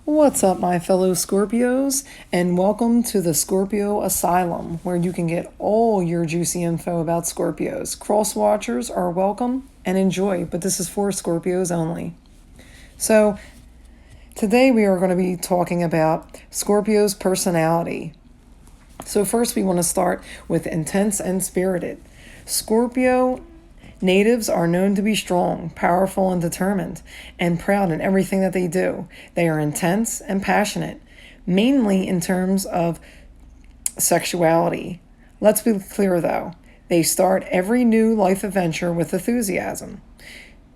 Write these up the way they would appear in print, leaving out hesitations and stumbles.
What's up, my fellow Scorpios, and welcome to the Scorpio Asylum, where you can get all your juicy info about Scorpios. Cross watchers are welcome and enjoy, but this is for Scorpios only. So, today we are going to be talking about Scorpio's personality. So, first we want to start with intense and spirited. Scorpio natives are known to be strong, powerful, and determined, and proud in everything that they do. They are intense and passionate, mainly in terms of sexuality. Let's be clear though, they start every new life adventure with enthusiasm.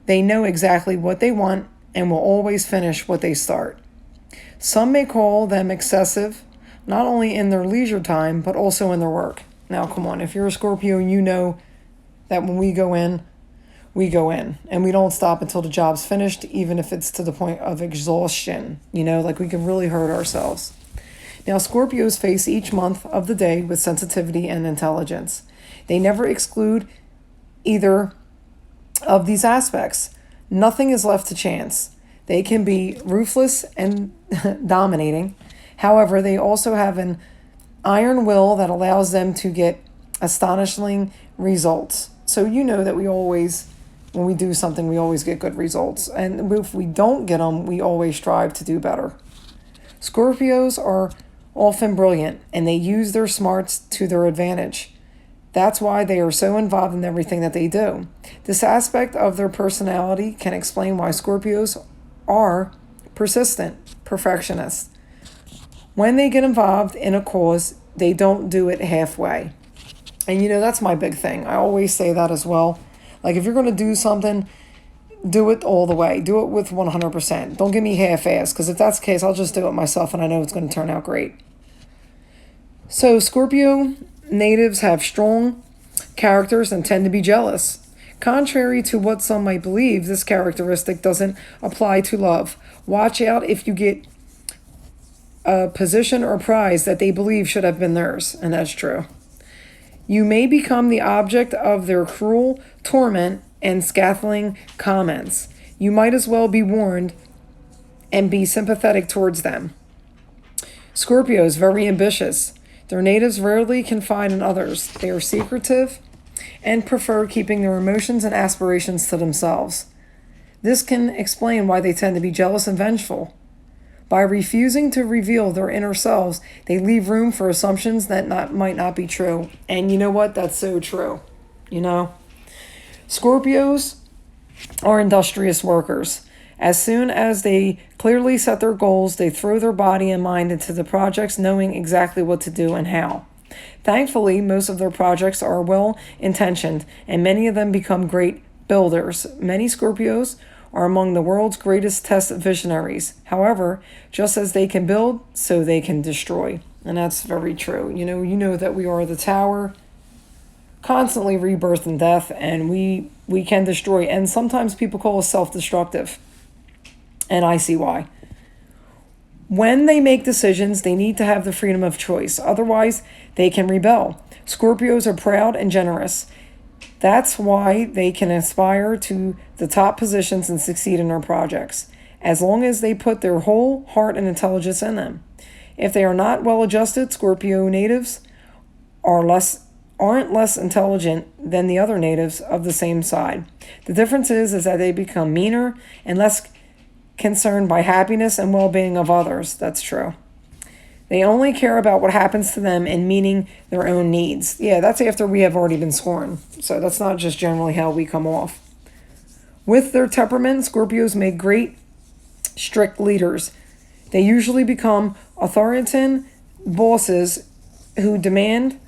They know exactly what they want and will always finish what they start. Some may call them excessive, not only in their leisure time, but also in their work. Now, come on, if you're a Scorpio, you know that when we go in, and we don't stop until the job's finished, even if it's to the point of exhaustion. Like we can really hurt ourselves. Now, Scorpios face each month of the day with sensitivity and intelligence. They never exclude either of these aspects. Nothing is left to chance. They can be ruthless and dominating. However, they also have an iron will that allows them to get astonishing results. So you know that when we do something, we always get good results. And if we don't get them, we always strive to do better. Scorpios are often brilliant, and they use their smarts to their advantage. That's why they are so involved in everything that they do. This aspect of their personality can explain why Scorpios are persistent, perfectionists. When they get involved in a cause, they don't do it halfway. And that's my big thing. I always say that as well. Like, if you're going to do something, do it all the way. Do it with 100%. Don't give me half-ass, because if that's the case, I'll just do it myself, and I know it's going to turn out great. So, Scorpio natives have strong characters and tend to be jealous. Contrary to what some might believe, this characteristic doesn't apply to love. Watch out if you get a position or prize that they believe should have been theirs, and that's true. You may become the object of their cruel torment and scathing comments. You might as well be warned and be sympathetic towards them. Scorpios, very ambitious. Their natives rarely confide in others. They are secretive and prefer keeping their emotions and aspirations to themselves. This can explain why they tend to be jealous and vengeful. By refusing to reveal their inner selves, they leave room for assumptions that might not be true. And you know what? That's so true. Scorpios are industrious workers. As soon as they clearly set their goals, they throw their body and mind into the projects, knowing exactly what to do and how. Thankfully, most of their projects are well-intentioned, and many of them become great builders. Many Scorpios are among the world's greatest test visionaries. However, just as they can build, so they can destroy. And that's very true. You know that we are the tower, constantly rebirth and death, and we can destroy. And sometimes people call us self-destructive. And I see why. When they make decisions, they need to have the freedom of choice. Otherwise, they can rebel. Scorpios are proud and generous. That's why they can aspire to the top positions and succeed in their projects, as long as they put their whole heart and intelligence in them. If they are not well-adjusted, Scorpio natives aren't less intelligent than the other natives of the same side. The difference is that they become meaner and less concerned by happiness and well-being of others. That's true. They only care about what happens to them and meeting their own needs. Yeah, that's after we have already been scorned. So that's not just generally how we come off. With their temperament, Scorpios make great, strict leaders. They usually become authoritarian bosses who demand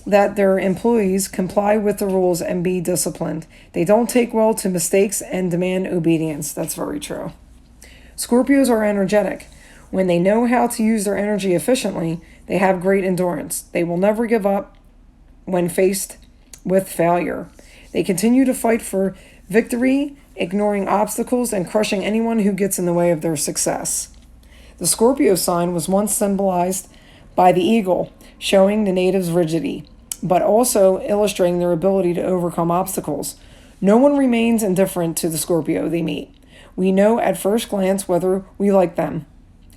that their employees comply with the rules and be disciplined. They don't take well to mistakes and demand obedience. That's very true. Scorpios are energetic. When they know how to use their energy efficiently, they have great endurance. They will never give up when faced with failure. They continue to fight for victory, ignoring obstacles and crushing anyone who gets in the way of their success. The Scorpio sign was once symbolized by the eagle, showing the natives' rigidity, but also illustrating their ability to overcome obstacles. No one remains indifferent to the Scorpio they meet. We know at first glance whether we like them.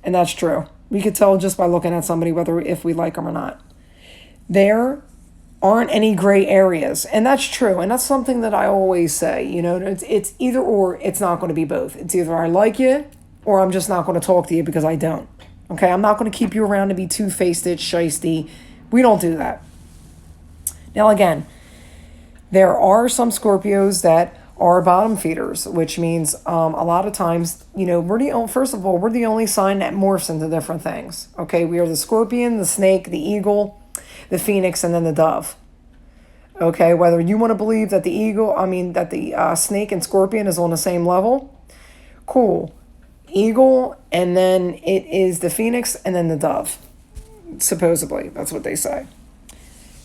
And that's true. We could tell just by looking at somebody whether if we like them or not. There aren't any gray areas. And that's true. And that's something that I always say, you know, it's either or, it's not going to be both. It's either I like you or I'm just not going to talk to you because I don't. Okay, I'm not going to keep you around to be two-faced, shisty. We don't do that. Now, again, there are some Scorpios that are bottom feeders, which means a lot of times, you know, first of all, we're the only sign that morphs into different things. Okay, we are the scorpion, the snake, the eagle, the phoenix, and then the dove. Okay, whether you want to believe that the snake and scorpion is on the same level, cool. Eagle, and then it is the phoenix, and then the dove. Supposedly, that's what they say.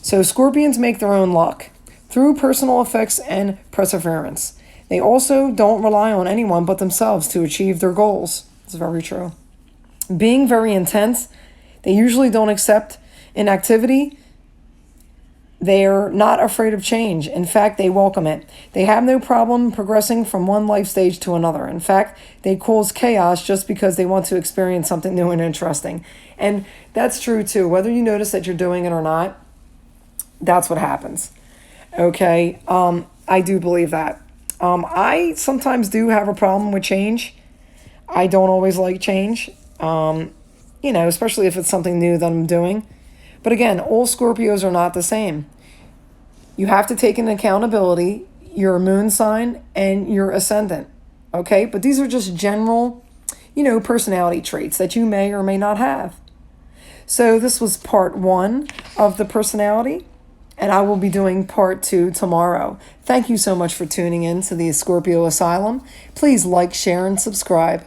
So scorpions make their own luck through personal effects and perseverance. They also don't rely on anyone but themselves to achieve their goals. It's very true. Being very intense, they usually don't accept inactivity. They're not afraid of change. In fact, they welcome it. They have no problem progressing from one life stage to another. In fact, they cause chaos just because they want to experience something new and interesting. And that's true too. Whether you notice that you're doing it or not, that's what happens. Okay, I do believe that. I sometimes do have a problem with change. I don't always like change, you know, especially if it's something new that I'm doing. But again, all Scorpios are not the same. You have to take into accountability your moon sign and your ascendant, okay? But these are just general, you know, personality traits that you may or may not have. So this was part 1 of the personality, and I will be doing part 2 tomorrow. Thank you so much for tuning in to the Scorpio Asylum. Please like, share, and subscribe.